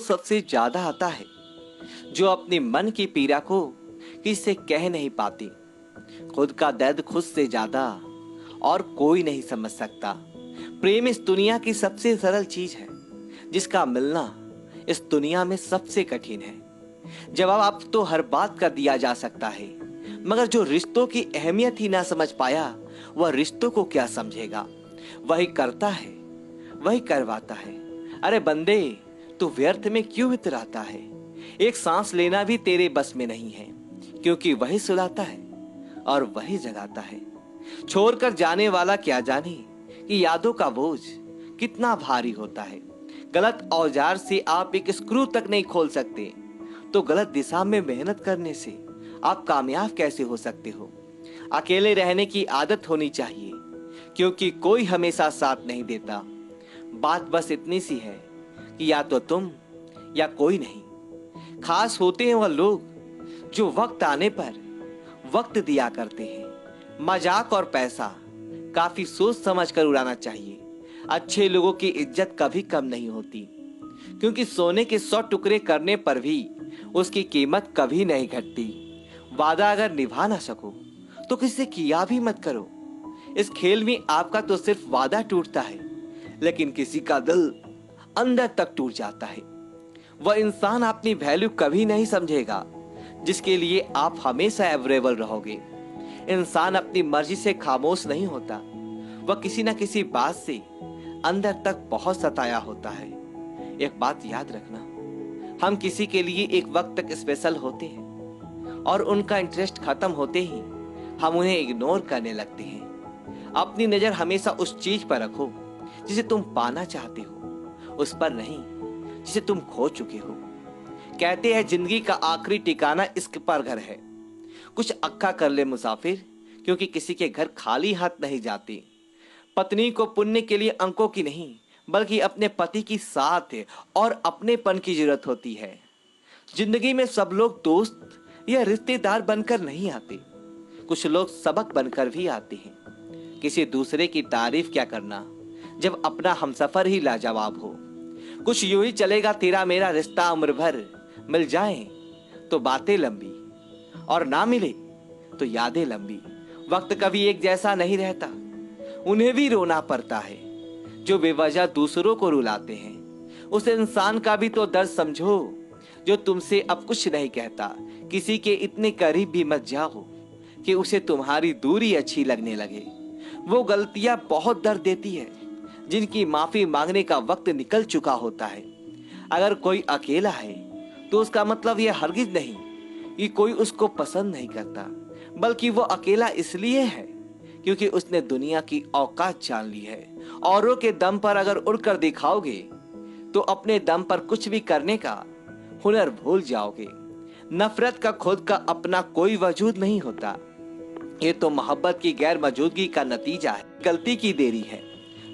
सबसे ज्यादा आता है जो अपनी मन की पीड़ा को किसी से कह नहीं पाती। खुद का दर्द खुद से ज्यादा और कोई नहीं समझ सकता। प्रेम इस दुनिया की सबसे सरल चीज है जिसका मिलना इस दुनिया में सबसे कठिन है। जवाब आप तो हर बात का दिया जा सकता है, मगर जो रिश्तों की अहमियत ही ना समझ पाया वह रिश्तों को क्या समझेगा। वही करता है, वही करवाता है। अरे बंदे, तू व्यर्थ में क्यों इतराता है। एक सांस लेना भी तेरे बस में नहीं है, क्योंकि वही सुलाता है और वही जगाता है। छोड़कर जाने वाला क्या जाने कि यादों का बोझ कितना भारी होता है। गलत औजार से आप एक स्क्रू तक नहीं खोल सकते, तो गलत दिशा में मेहनत करने से आप कामयाब कैसे हो सकते हो। अकेले रहने की आदत होनी चाहिए, क्योंकि कोई हमेशा साथ नहीं देता। बात बस इतनी सी है कि या तो तुम या कोई नहीं। खास होते हैं वह लोग जो वक्त आने पर वक्त दिया करते हैं। मजाक और पैसा काफी सोच समझ कर उड़ाना चाहिए। अच्छे लोगों की इज्जत कभी कम नहीं होती, क्योंकि सोने के 100 टुकड़े करने पर भी उसकी कीमत कभी नहीं घटती। वादा अगर निभा ना सको तो किसी किया भी मत करो। इस खेल में आपका तो सिर्फ वादा टूटता है, लेकिन किसी का दिल अंदर तक टूट जाता है। वह इंसान अपनी वैल्यू कभी नहीं समझेगा जिसके लिए आप हमेशा अवेलेबल रहोगे। इंसान अपनी मर्जी से खामोश नहीं होता, वह किसी ना किसी बात से अंदर तक बहुत सताया होता है। एक बात याद रखना, हम किसी के लिए एक वक्त तक स्पेशल होते हैं और उनका इंटरेस्ट खत्म होते ही हम उन्हें इग्नोर करने लगते हैं। अपनी नजर हमेशा उस चीज पर रखो जिसे तुम पाना चाहते हो, उस पर नहीं जिसे तुम खो चुके हो। कहते हैं जिंदगी का आखिरी ठिकाना इश्क पर घर है। कुछ अक्का कर ले मुसाफिर, क्योंकि किसी के घर खाली हाथ नहीं जाते। पत्नी को पुण्य के लिए अंकों की नहीं, बल्कि अपने पति की साथ और अपनेपन की जरूरत होती है। जिंदगी में सब लोग दोस्त या रिश्तेदार बनकर नहीं आते, कुछ लोग सबक बनकर भी आते हैं। किसी दूसरे की तारीफ क्या करना जब अपना हमसफर ही लाजवाब हो। कुछ यूं ही चलेगा तेरा मेरा रिश्ता उम्र भर, मिल जाए तो बातें लंबी और ना मिले तो यादें लंबी। वक्त कभी एक जैसा नहीं रहता, उन्हें भी रोना पड़ता है जो बेवजह दूसरों को रुलाते हैं। उस इंसान का भी तो दर्द समझो जो तुमसे अब कुछ नहीं कहता। किसी के इतने करीब भी मत जाओ कि उसे तुम्हारी दूरी अच्छी लगने लगे। वो गलतियां बहुत दर्द देती है जिनकी माफी मांगने का वक्त निकल चुका होता है। अगर कोई अकेला है तो उसका मतलब यह हरगिज नहीं कि कोई उसको पसंद नहीं करता, बल्कि वो अकेला इसलिए है क्योंकि उसने दुनिया की औकात जान ली है। औरों के दम पर अगर उड़कर दिखाओगे तो अपने दम पर कुछ भी करने का हुनर भूल जाओगे। नफरत का खुद का अपना कोई वजूद नहीं होता, ये तो मोहब्बत की गैर मौजूदगी का नतीजा है। गलती की देरी है,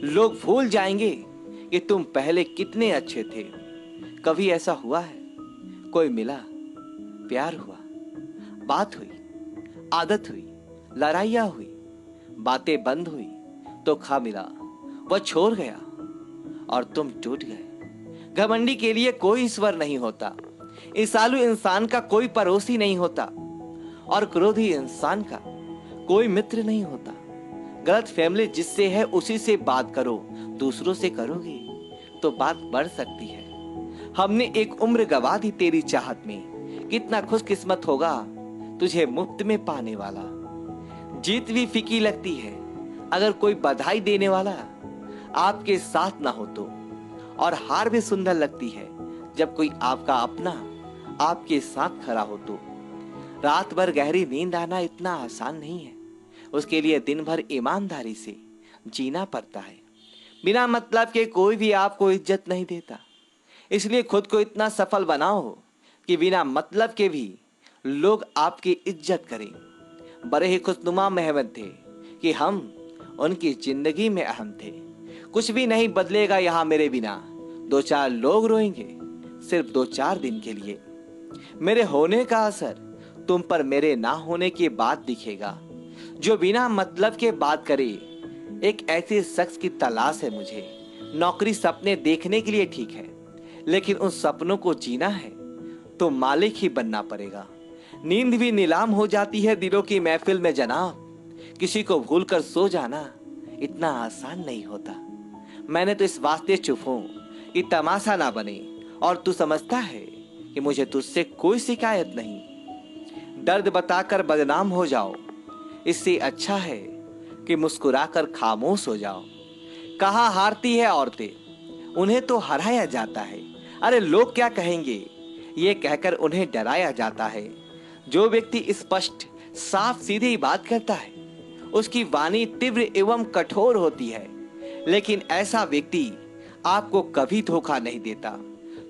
लोग भूल जाएंगे कि तुम पहले कितने अच्छे थे। कभी ऐसा हुआ है कोई मिला, प्यार हुआ, बात हुई, आदत हुई, लड़ाइयां हुई, बातें बंद हुई तो खा मिला, वह छोड़ गया और तुम टूट गए। घमंडी के लिए कोई ईश्वर नहीं होता, ईसालू इंसान का कोई पड़ोसी नहीं होता और क्रोधी इंसान का कोई मित्र नहीं होता। गलत फैमिली जिससे है उसी से बात करो, दूसरों से करोगे तो बात बढ़ सकती है। हमने एक उम्र गवा दी तेरी चाहत में, कितना खुशकिस्मत होगा तुझे मुफ्त में पाने वाला। जीत भी फीकी लगती है अगर कोई बधाई देने वाला आपके साथ ना हो तो, और हार भी सुंदर लगती है जब कोई आपका अपना आपके साथ खड़ा हो तो। रात भर गहरी नींद आना इतना आसान नहीं है, उसके लिए दिन भर ईमानदारी से जीना पड़ता है। बिना मतलब के कोई भी आपको इज्जत नहीं देता, इसलिए खुद को इतना सफल बनाओ कि बिना मतलब के भी लोग आपकी इज्जत करें। बड़े ही खुशनुमा मेहमत थे कि हम उनकी जिंदगी में अहम थे। कुछ भी नहीं बदलेगा यहाँ मेरे बिना, 2-4 लोग रोएंगे सिर्फ 2-4 दिन के लिए। मेरे होने का असर तुम पर मेरे ना होने के बाद दिखेगा। जो बिना मतलब के बात करे, एक ऐसे शख्स की तलाश है मुझे। नौकरी सपने देखने के लिए ठीक है, लेकिन उन सपनों को जीना है तो मालिक ही बनना पड़ेगा। नींद भी नीलाम हो जाती है दिलों की महफिल में जनाब। किसी को भूलकर सो जाना इतना आसान नहीं होता। मैंने तो इस वास्ते चुप हूं कि तमाशा ना बने, और तू समझता है कि मुझे तुझसे कोई शिकायत नहीं। दर्द बताकर बदनाम हो जाओ, इससे अच्छा है कि मुस्कुराकर खामोश हो जाओ। कहाँ हारती है औरतें, उन्हें तो हराया जाता है। अरे लोग क्या कहेंगे, ये कहकर उन्हें डराया जाता है। जो व्यक्ति स्पष्ट साफ सीधी बात करता है उसकी वाणी तीव्र एवं कठोर होती है, लेकिन ऐसा व्यक्ति आपको कभी धोखा नहीं देता।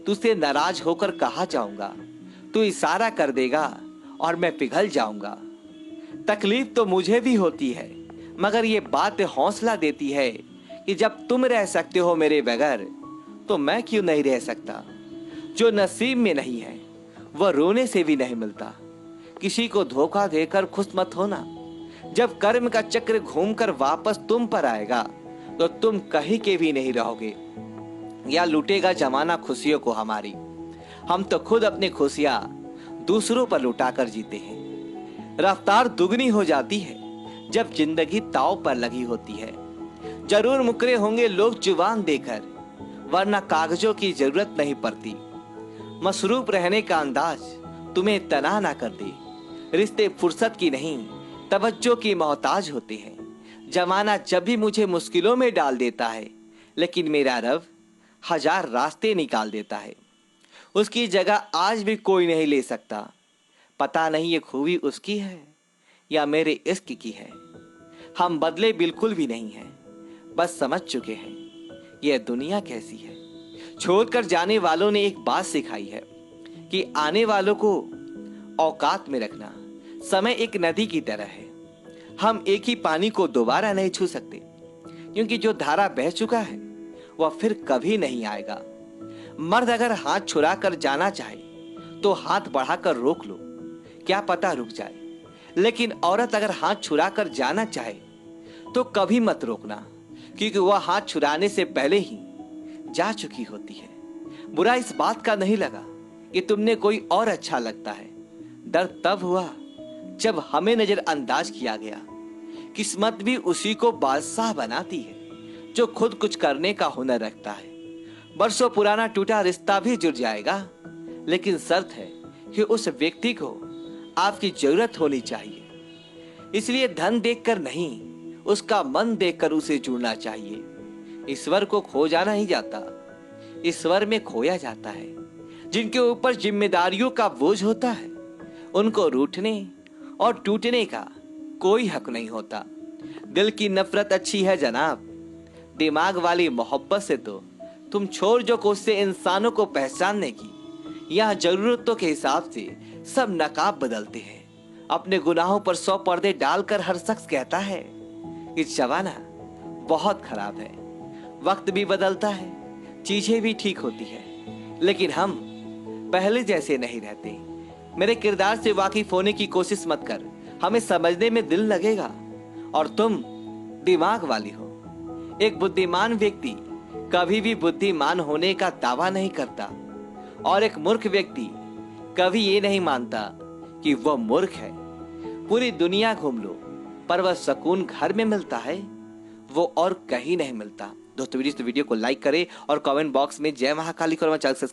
तुझसे नाराज होकर कहा जाऊंगा, तू इशारा कर देगा और मैं पिघल जाऊंगा। तकलीफ तो मुझे भी होती है, मगर ये बात हौसला देती है कि जब तुम रह सकते हो मेरे बगैर तो मैं क्यों नहीं रह सकता। जो नसीब में नहीं है वह रोने से भी नहीं मिलता। किसी को धोखा देकर खुश मत होना। जब कर्म का चक्र घूमकर वापस तुम पर आएगा तो तुम कहीं के भी नहीं रहोगे। या लूटेगा जमाना खुशियों को हमारी, हम तो खुद अपनी खुशियां दूसरों पर लुटाकर जीते हैं। रफ्तार दुगनी हो जाती है जब जिंदगी दांव पर लगी होती है। जरूर मुकरे होंगे लोग जुबान देकर, वरना कागजों की जरूरत नहीं पड़ती। मसरूफ रहने का अंदाज तुम्हें तना ना कर दे। रिश्ते फुर्सत की नहीं तवज्जो की मोहताज होते हैं। जमाना जब भी मुझे मुश्किलों में डाल देता है, लेकिन मेरा रब हजार रास्ते निकाल देता है। उसकी जगह आज भी कोई नहीं ले सकता। पता नहीं ये खूबी उसकी है या मेरे इश्क की है। हम बदले बिल्कुल भी नहीं हैं, बस समझ चुके हैं यह दुनिया कैसी है। छोड़कर जाने वालों ने एक बात सिखाई है कि आने वालों को औकात में रखना। समय एक नदी की तरह है, हम एक ही पानी को दोबारा नहीं छू सकते, क्योंकि जो धारा बह चुका है वह फिर कभी नहीं आएगा। मर्द अगर हाथ छुड़ा कर जाना चाहे तो हाथ बढ़ाकर रोक लो, क्या पता रुक जाए। लेकिन औरत अगर हाथ छुड़ा कर जाना चाहे तो कभी मत रोकना, क्योंकि वह हाथ छुड़ाने से पहले ही जा चुकी होती है। बुरा इस बात का नहीं लगा कि तुमने कोई और अच्छा लगता है। दर्द तब हुआ जब हमें नजरअंदाज किया गया। किस्मत भी उसी को बादशाह बनाती है जो खुद कुछ करने का हुनर रखता है। बरसों पुराना टूटा रिश्ता भी जुड़ जाएगा, लेकिन शर्त है कि उस व्यक्ति को आपकी जरूरत होनी चाहिए। इसलिए धन देखकर नहीं, उसका मन देखकर उसे जुड़ना चाहिए। ईश्वर को खोजा नहीं जाता, ईश्वर में खोया जाता है। जिनके ऊपर जिम्मेदारियों का बोझ होता है उनको रूठने और टूटने का कोई हक नहीं होता। दिल की नफरत अच्छी है जनाब, दिमाग वाली मोहब्बत से तो तुम छोड़ जो कोशिश इंसानों को पहचानने की। यहाँ जरूरतों के हिसाब से सब नकाब बदलते हैं। अपने गुनाहों पर 100 पर्दे डालकर हर शख्स कहता है कि जमाना बहुत खराब है। वक्त भी बदलता है, चीजें भी ठीक होती है, लेकिन हम पहले जैसे नहीं रहते। मेरे किरदार से वाकिफ होने की कोशिश मत कर, हमें समझने में दिल लगेगा। और तुम दिमाग वाली हो। एक बुद्धिमान व्यक्ति कभी भी बुद्धिमान होने का दावा नहीं करता, और एक मूर्ख व्यक्ति कभी ये नहीं मानता कि वह मूर्ख है। पूरी दुनिया घूम लो, पर वह सुकून घर में मिलता है, वो और कहीं नहीं मिलता। दोस्तों वीडियो को लाइक करें और कमेंट बॉक्स में जय महाकाली को सब्सक्राइब